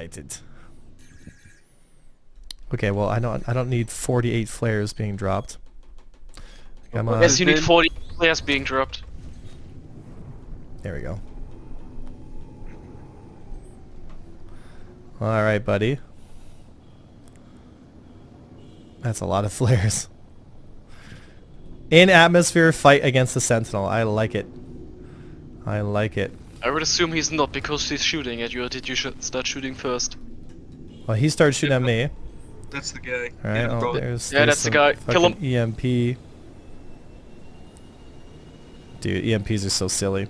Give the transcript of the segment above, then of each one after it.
disappointed. Okay, well, I don't need 48 flares being dropped. Come on. Yes, you need 40 flares being dropped. There we go. All right, buddy. That's a lot of flares. In atmosphere, fight against the Sentinel. I like it. I like it. I would assume he's not because he's shooting at you. Or did you start shooting first? Well, he started shooting at me. That's the guy. All right. Yeah, Oh, bro. there's That's the guy. Kill him. EMP. Dude, EMPs are so silly.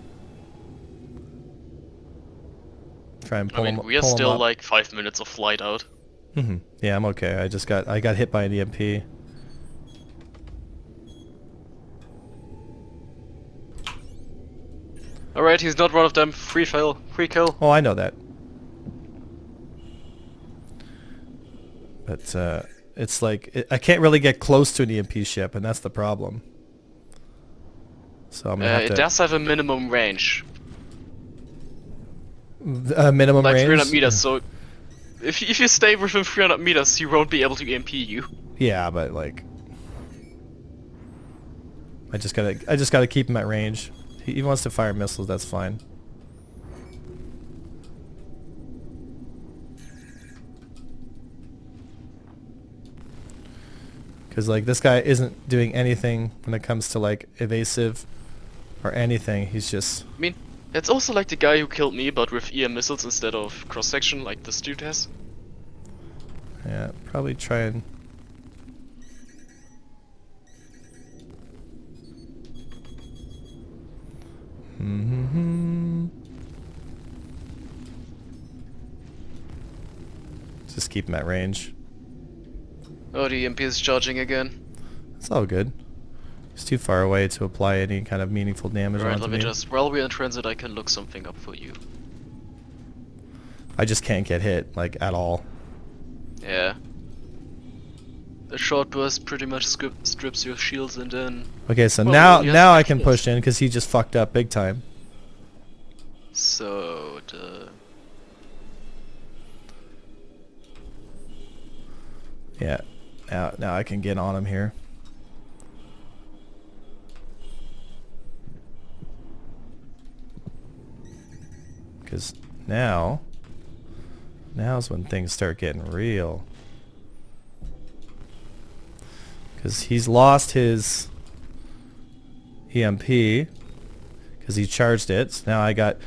Try and pull him. We are still like 5 minutes of flight out. Yeah, I'm okay. I got hit by an EMP. Alright, he's not one of them. Free kill. Oh, I know that. But it's like I can't really get close to an EMP ship, and that's the problem. So I'm gonna have to. It does have a minimum range. Minimum like range? 300 meters, so if you stay within 300 meters, he won't be able to EMP you. Yeah, but like, I just gotta keep him at range. He wants to fire missiles. That's fine. Because like this guy isn't doing anything when it comes to like evasive or anything. He's just. I mean, it's also like the guy who killed me, but with EM missiles instead of cross section, like this dude has. Yeah, probably try and. Just keep him at range. Oh, the EMP is charging again. It's all good. It's too far away to apply any kind of meaningful damage Alright, onto let me me. just... While we're in transit, I can look something up for you. I just can't get hit, like, at all. Yeah. The short burst pretty much strips your shields and then... Okay, so Well, now I can push in because he just fucked up big time. So, Yeah, now I can get on him here. Because now's when things start getting real. Because he's lost his EMP because he charged it. So now I got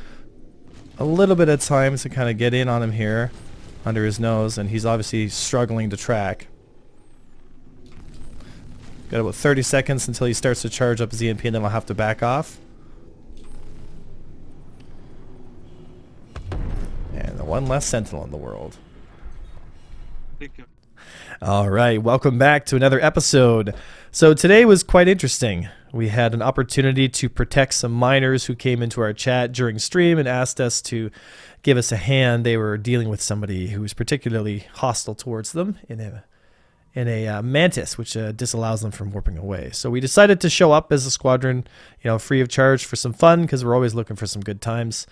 a little bit of time to kind of get in on him here under his nose, and he's obviously struggling to track. Got about 30 seconds until he starts to charge up his EMP, and then I'll have to back off. And the one less Sentinel in the world. All right, welcome back to another episode. So today was quite interesting. We had an opportunity to protect some miners who came into our chat during stream and asked us to give us a hand. They were dealing with somebody who was particularly hostile towards them in a mantis, which disallows them from warping away. So we decided to show up as a squadron, free of charge for some fun, because we're always looking for some good times.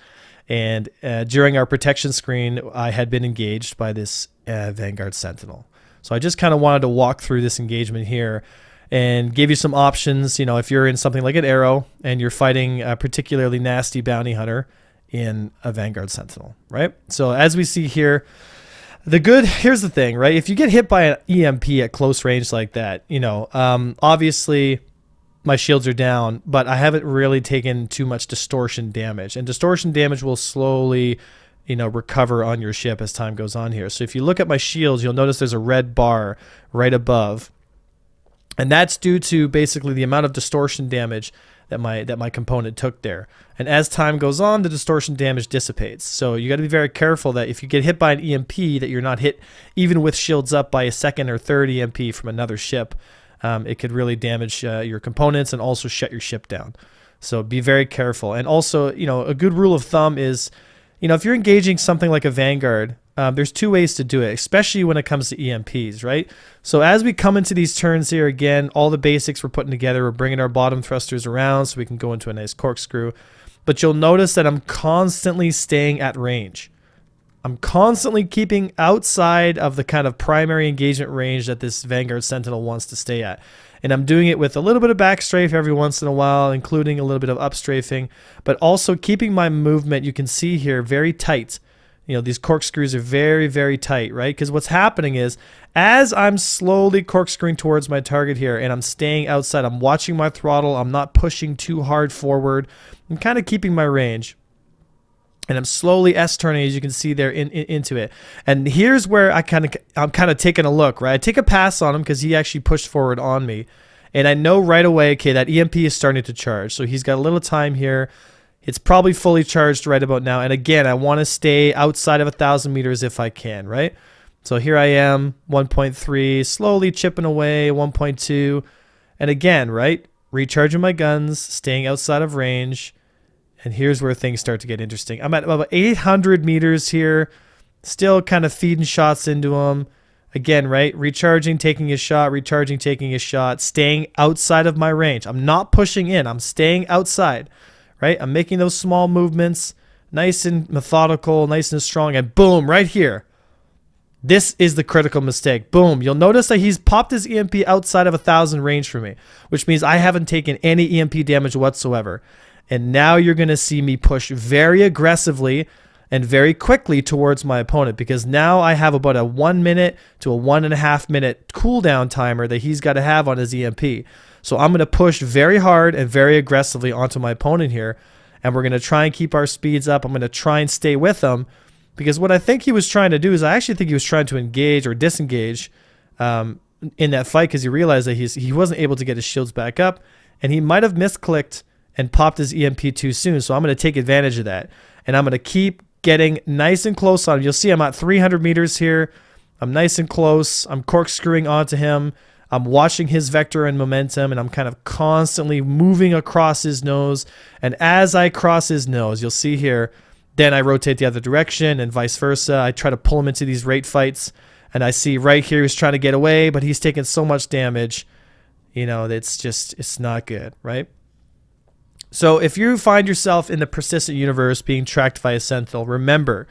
And during our protection screen, I had been engaged by this Vanguard Sentinel. So I just kind of wanted to walk through this engagement here and give you some options. If you're in something like an Arrow and you're fighting a particularly nasty bounty hunter in a Vanguard Sentinel, right? So as we see here, here's the thing, right? If you get hit by an EMP at close range like that, obviously my shields are down, but I haven't really taken too much distortion damage, and distortion damage will slowly recover on your ship as time goes on here. So if you look at my shields, you'll notice there's a red bar right above, and that's due to basically the amount of distortion damage that my component took there. And as time goes on, the distortion damage dissipates. So you got to be very careful that if you get hit by an EMP, that you're not hit even with shields up by a second or third EMP from another ship. It could really damage your components and also shut your ship down. So be very careful. And also, a good rule of thumb is, if you're engaging something like a Vanguard, there's two ways to do it, especially when it comes to EMPs, right? So as we come into these turns here, again, all the basics we're putting together. We're bringing our bottom thrusters around so we can go into a nice corkscrew. But you'll notice that I'm constantly staying at range. I'm constantly keeping outside of the kind of primary engagement range that this Vanguard Sentinel wants to stay at. And I'm doing it with a little bit of back strafe every once in a while, including a little bit of up strafing, but also keeping my movement, you can see here, very tight. You know, these corkscrews are very, very tight, right? Because what's happening is, as I'm slowly corkscrewing towards my target here and I'm staying outside, I'm watching my throttle, I'm not pushing too hard forward, I'm kind of keeping my range. And I'm slowly S-turning, as you can see there, into it. And here's where I'm kind of taking a look, right? I take a pass on him because he actually pushed forward on me. And I know right away, okay, that EMP is starting to charge. So he's got a little time here. It's probably fully charged right about now. And again, I want to stay outside of 1,000 meters if I can, right? So here I am, 1.3, slowly chipping away, 1.2. And again, right, recharging my guns, staying outside of range. And here's where things start to get interesting. I'm at about 800 meters here, still kind of feeding shots into him. Again, right, recharging, taking a shot, recharging, taking a shot, staying outside of my range. I'm not pushing in. I'm staying outside, right? I'm making those small movements, nice and methodical, nice and strong, and boom, right here. This is the critical mistake. Boom. You'll notice that he's popped his EMP outside of 1,000 range for me, which means I haven't taken any EMP damage whatsoever. And now you're going to see me push very aggressively and very quickly towards my opponent, because now I have about a 1 minute to a 1.5 minute cooldown timer that he's got to have on his EMP. So I'm going to push very hard and very aggressively onto my opponent here. And we're going to try and keep our speeds up. I'm going to try and stay with him, because what I think he was trying to do is, I actually think he was trying to engage or disengage in that fight, because he realized that he wasn't able to get his shields back up, and he might have misclicked and popped his EMP too soon. So I'm going to take advantage of that, and I'm going to keep getting nice and close on him. You'll see I'm at 300 meters here. I'm nice and close. I'm corkscrewing onto him. I'm watching his vector and momentum, and I'm kind of constantly moving across his nose. And as I cross his nose, you'll see here, then I rotate the other direction and vice versa. I try to pull him into these rate fights, and I see right here he's trying to get away, but he's taking so much damage. You know, it's not good, right? So if you find yourself in the persistent universe being tracked by a Sentinel, remember,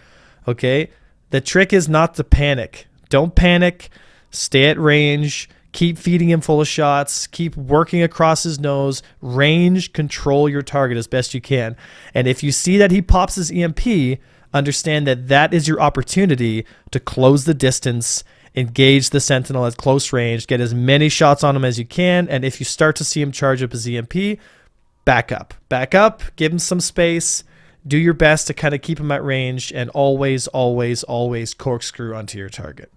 okay, the trick is not to panic. Don't panic. Stay at range. Keep feeding him full of shots. Keep working across his nose. Range, control your target as best you can. And if you see that he pops his EMP, understand that that is your opportunity to close the distance, engage the Sentinel at close range, get as many shots on him as you can. And if you start to see him charge up his EMP, back up, give him some space, do your best to kind of keep him at range, and always, always, always corkscrew onto your target.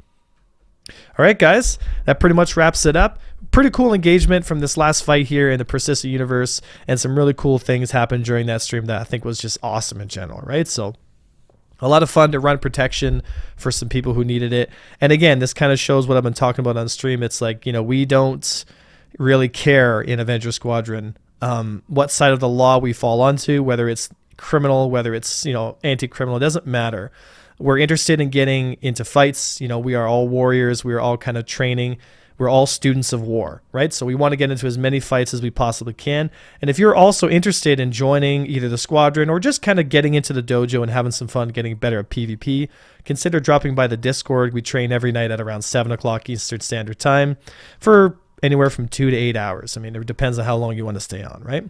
All right, guys, that pretty much wraps it up. Pretty cool engagement from this last fight here in the persistent universe, and some really cool things happened during that stream that I think was just awesome in general, right? So a lot of fun to run protection for some people who needed it. And again, this kind of shows what I've been talking about on stream. It's like, you know, we don't really care in Avenger Squadron what side of the law we fall onto, whether it's criminal, whether it's, you know, anti-criminal, it doesn't matter. We're interested in getting into fights. You know, we are all warriors. We are all kind of training. We're all students of war, right? So we want to get into as many fights as we possibly can. And if you're also interested in joining either the squadron or just kind of getting into the dojo and having some fun getting better at PvP, consider dropping by the Discord. We train every night at around 7 o'clock Eastern Standard Time for anywhere from 2 to 8 hours. I mean, it depends on how long you want to stay on, right?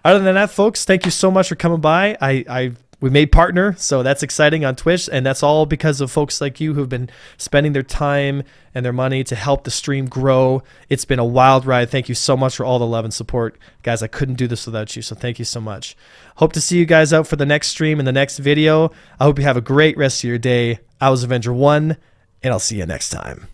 Other than that, folks, thank you so much for coming by. We made partner, so that's exciting on Twitch, and that's all because of folks like you who've been spending their time and their money to help the stream grow. It's been a wild ride. Thank you so much for all the love and support. Guys, I couldn't do this without you, so thank you so much. Hope to see you guys out for the next stream and the next video. I hope you have a great rest of your day. I was Avenger 1, and I'll see you next time.